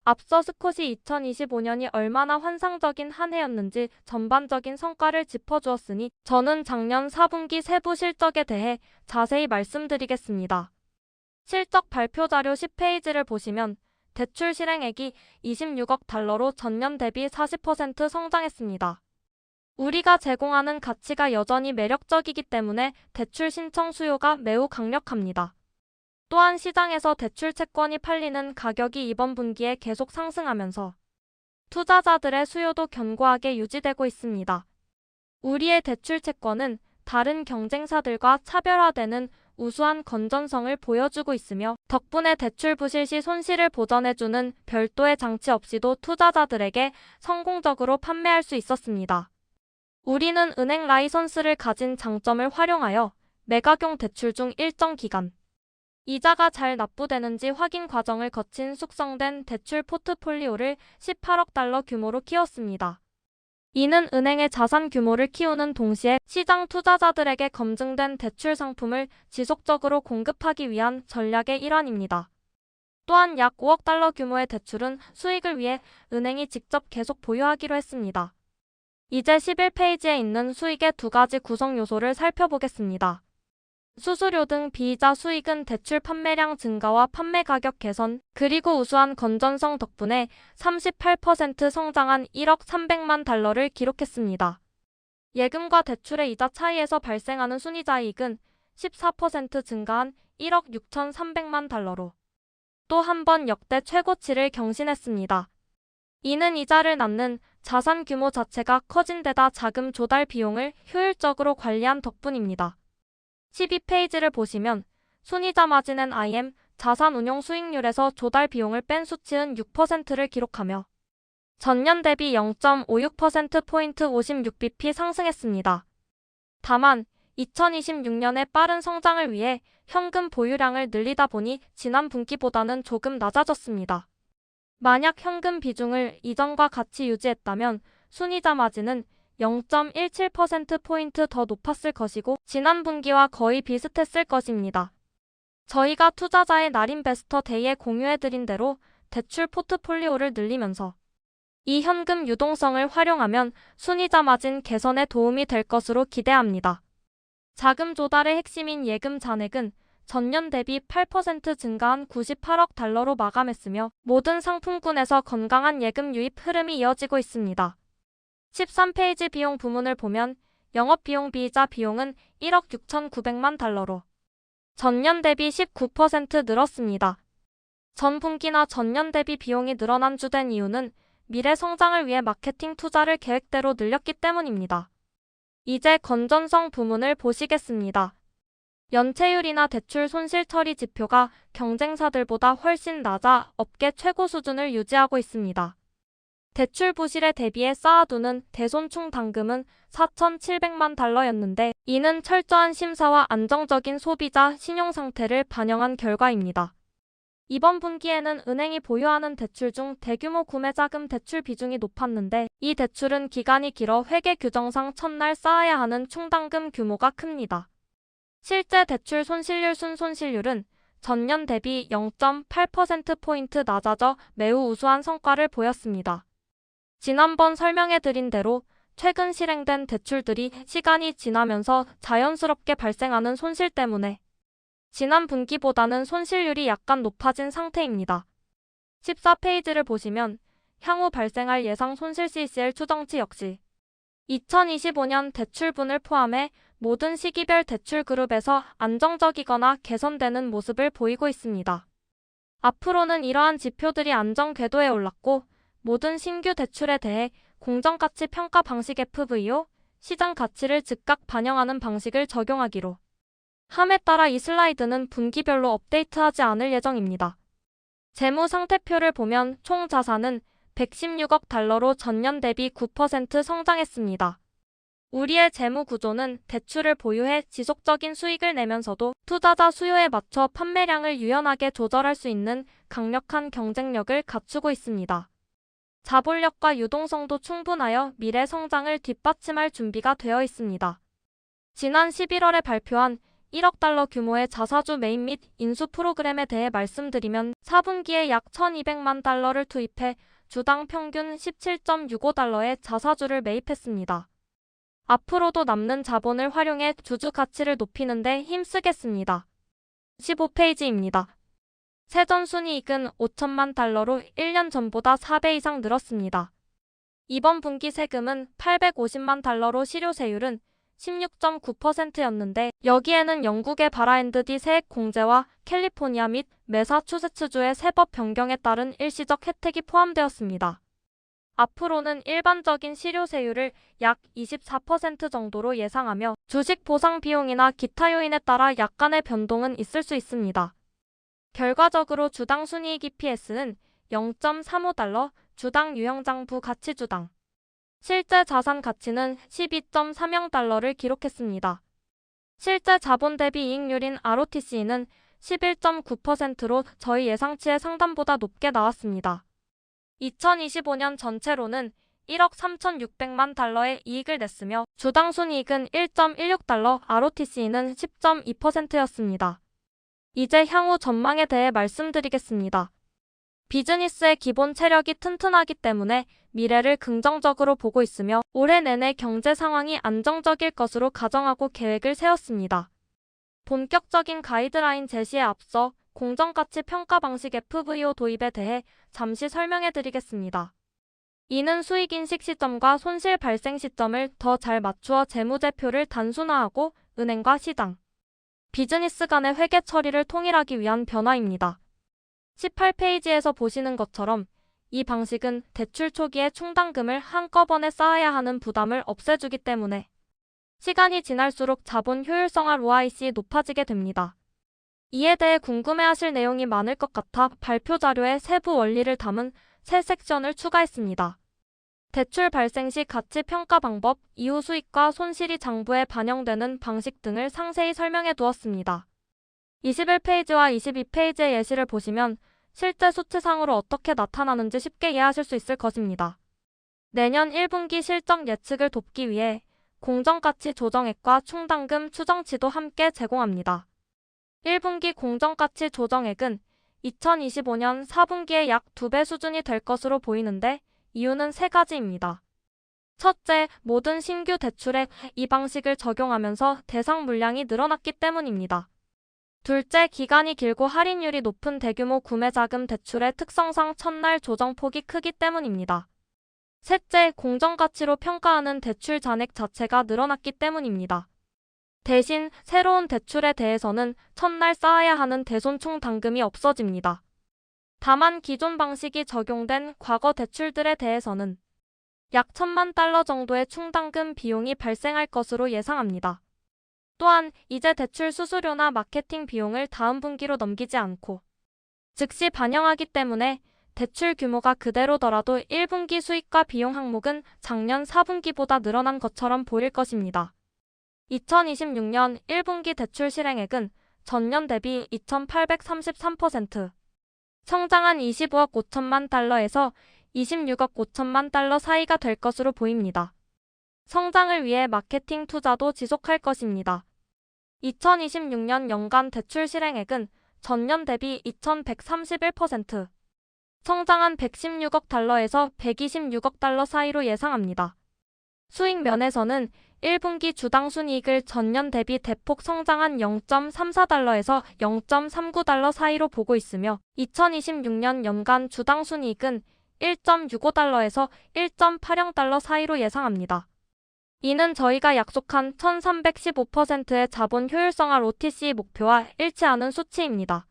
앞서 스콧이 2025년이 얼마나 환상적인 한 해였는지 전반적인 성과를 짚어주었으니 저는 작년 4분기 세부 실적에 대해 자세히 말씀드리겠습니다. 실적 발표 자료 10페이지를 보시면 대출 실행액이 26억 달러로 전년 대비 40% 성장했습니다. 우리가 제공하는 가치가 여전히 매력적이기 때문에 대출 신청 수요가 매우 강력합니다. 또한 시장에서 대출 채권이 팔리는 가격이 이번 분기에 계속 상승하면서 투자자들의 수요도 견고하게 유지되고 있습니다. 우리의 대출 채권은 다른 경쟁사들과 차별화되는 우수한 건전성을 보여주고 있으며 덕분에 대출 부실 시 손실을 보전해주는 별도의 장치 없이도 투자자들에게 성공적으로 판매할 수 있었습니다. 우리는 은행 라이선스를 가진 장점을 활용하여 매각용 대출 중 일정 기간 이자가 잘 납부되는지 확인 과정을 거친 숙성된 대출 포트폴리오를 18억 달러 규모로 키웠습니다. 이는 은행의 자산 규모를 키우는 동시에 시장 투자자들에게 검증된 대출 상품을 지속적으로 공급하기 위한 전략의 일환입니다. 또한 약 5억 달러 규모의 대출은 수익을 위해 은행이 직접 계속 보유하기로 했습니다. 이제 11페이지에 있는 수익의 두 가지 구성 요소를 살펴보겠습니다. 수수료 등 비이자 수익은 대출 판매량 증가와 판매 가격 개선, 그리고 우수한 건전성 덕분에 38% 성장한 1억 300만 달러를 기록했습니다. 예금과 대출의 이자 차이에서 발생하는 순이자이익은 14% 증가한 1억 6,300만 달러로 또 한 번 역대 최고치를 경신했습니다. 이는 이자를 낳는 자산 규모 자체가 커진 데다 자금 조달 비용을 효율적으로 관리한 덕분입니다. 12페이지를 보시면 순이자 마진 IM 자산 운용 수익률에서 조달 비용을 뺀 수치는 6%를 기록하며 전년 대비 0.56%포인트 56bp 상승했습니다. 다만 2026년의 빠른 성장을 위해 현금 보유량을 늘리다 보니 지난 분기보다는 조금 낮아졌습니다. 만약 현금 비중을 이전과 같이 유지했다면 순이자 마진은 0.17%포인트 더 높았을 것이고 지난 분기와 거의 비슷했을 것입니다. 저희가 투자자의 날인베스터 데이에 공유해드린 대로 대출 포트폴리오를 늘리면서 이 현금 유동성을 활용하면 순이자 마진 개선에 도움이 될 것으로 기대합니다. 자금 조달의 핵심인 예금 잔액은 전년 대비 8% 증가한 98억 달러로 마감했으며 모든 상품군에서 건강한 예금 유입 흐름이 이어지고 있습니다. 13페이지 비용 부문을 보면 영업비용 비이자 비용은 1억 6,900만 달러로 전년 대비 19% 늘었습니다. 전 분기나 전년 대비 비용이 늘어난 주된 이유는 미래 성장을 위해 마케팅 투자를 계획대로 늘렸기 때문입니다. 이제 건전성 부문을 보시겠습니다. 연체율이나 대출 손실 처리 지표가 경쟁사들보다 훨씬 낮아 업계 최고 수준을 유지하고 있습니다. 대출 부실에 대비해 쌓아두는 대손충 당금은 4,700만 달러였는데 이는 철저한 심사와 안정적인 소비자 신용 상태를 반영한 결과입니다. 이번 분기에는 은행이 보유하는 대출 중 대규모 구매 자금 대출 비중이 높았는데 이 대출은 기간이 길어 회계 규정상 첫날 쌓아야 하는 충당금 규모가 큽니다. 실제 대출 손실률 순손실률은 전년 대비 0.8%포인트 낮아져 매우 우수한 성과를 보였습니다. 지난번 설명해드린 대로 최근 실행된 대출들이 시간이 지나면서 자연스럽게 발생하는 손실 때문에 지난 분기보다는 손실률이 약간 높아진 상태입니다. 14페이지를 보시면 향후 발생할 예상 손실 CCL 추정치 역시 2025년 대출분을 포함해 모든 시기별 대출 그룹에서 안정적이거나 개선되는 모습을 보이고 있습니다. 앞으로는 이러한 지표들이 안정 궤도에 올랐고 모든 신규 대출에 대해 공정가치 평가 방식 FVO, 시장 가치를 즉각 반영하는 방식을 적용하기로 함에 따라 이 슬라이드는 분기별로 업데이트하지 않을 예정입니다. 재무 상태표를 보면 총 자산은 116억 달러로 전년 대비 9% 성장했습니다. 우리의 재무 구조는 대출을 보유해 지속적인 수익을 내면서도 투자자 수요에 맞춰 판매량을 유연하게 조절할 수 있는 강력한 경쟁력을 갖추고 있습니다. 자본력과 유동성도 충분하여 미래 성장을 뒷받침할 준비가 되어 있습니다. 지난 11월에 발표한 1억 달러 규모의 자사주 매입 및 인수 프로그램에 대해 말씀드리면 4분기에 약 1,200만 달러를 투입해 주당 평균 17.65달러의 자사주를 매입했습니다. 앞으로도 남는 자본을 활용해 주주 가치를 높이는 데 힘쓰겠습니다. 15페이지입니다. 세전순이익은 5천만 달러로 1년 전보다 4배 이상 늘었습니다. 이번 분기 세금은 850만 달러로 실효세율은 16.9%였는데 여기에는 영국의 바라앤드디 세액 공제와 캘리포니아 및 매사추세츠주의 세법 변경에 따른 일시적 혜택이 포함되었습니다. 앞으로는 일반적인 실효세율을 약 24% 정도로 예상하며 주식 보상 비용이나 기타 요인에 따라 약간의 변동은 있을 수 있습니다. 결과적으로 주당 순이익 EPS는 0.35달러, 주당 유형장 부가치주당. 실제 자산 가치는 12.30달러를 기록했습니다. 실제 자본 대비 이익률인 ROTC는 11.9%로 저희 예상치의 상단보다 높게 나왔습니다. 2025년 전체로는 1억 3,600만 달러의 이익을 냈으며 주당 순이익은 1.16달러, ROTC는 10.2%였습니다. 이제 향후 전망에 대해 말씀드리겠습니다. 비즈니스의 기본 체력이 튼튼하기 때문에 미래를 긍정적으로 보고 있으며 올해 내내 경제 상황이 안정적일 것으로 가정하고 계획을 세웠습니다. 본격적인 가이드라인 제시에 앞서 공정가치 평가 방식 FVO 도입에 대해 잠시 설명해 드리겠습니다. 이는 수익인식 시점과 손실 발생 시점을 더 잘 맞추어 재무제표를 단순화하고 은행과 시장, 비즈니스 간의 회계 처리를 통일하기 위한 변화입니다. 18페이지에서 보시는 것처럼 이 방식은 대출 초기에 충당금을 한꺼번에 쌓아야 하는 부담을 없애주기 때문에 시간이 지날수록 자본 효율성 ROIC 높아지게 됩니다. 이에 대해 궁금해하실 내용이 많을 것 같아 발표 자료에 세부 원리를 담은 새 섹션을 추가했습니다. 대출 발생 시 가치 평가 방법, 이후 수익과 손실이 장부에 반영되는 방식 등을 상세히 설명해 두었습니다. 21페이지와 22페이지의 예시를 보시면 실제 수치상으로 어떻게 나타나는지 쉽게 이해하실 수 있을 것입니다. 내년 1분기 실적 예측을 돕기 위해 공정가치 조정액과 충당금 추정치도 함께 제공합니다. 1분기 공정가치 조정액은 2025년 4분기에 약 2배 수준이 될 것으로 보이는데 이유는 3가지입니다. 첫째, 모든 신규 대출에 이 방식을 적용하면서 대상 물량이 늘어났기 때문입니다. 둘째, 기간이 길고 할인율이 높은 대규모 구매자금 대출의 특성상 첫날 조정폭이 크기 때문입니다. 셋째, 공정가치로 평가하는 대출 잔액 자체가 늘어났기 때문입니다. 대신 새로운 대출에 대해서는 첫날 쌓아야 하는 대손충 당금이 없어집니다. 다만 기존 방식이 적용된 과거 대출들에 대해서는 약 1,000만 달러 정도의 충당금 비용이 발생할 것으로 예상합니다. 또한 이제 대출 수수료나 마케팅 비용을 다음 분기로 넘기지 않고 즉시 반영하기 때문에 대출 규모가 그대로더라도 1분기 수익과 비용 항목은 작년 4분기보다 늘어난 것처럼 보일 것입니다. 2026년 1분기 대출 실행액은 전년 대비 2,833% 성장한 25억 5천만 달러에서 26억 5천만 달러 사이가 될 것으로 보입니다. 성장을 위해 마케팅 투자도 지속할 것입니다. 2026년 연간 대출 실행액은 전년 대비 2,131% 성장한 116억 달러에서 126억 달러 사이로 예상합니다. 수익 면에서는 1분기 주당 순이익을 전년 대비 대폭 성장한 0.34달러에서 0.39달러 사이로 보고 있으며 2026년 연간 주당 순이익은 1.65달러에서 1.80달러 사이로 예상합니다. 이는 저희가 약속한 1315%의 자본 효율성 ROTC 목표와 일치하는 수치입니다.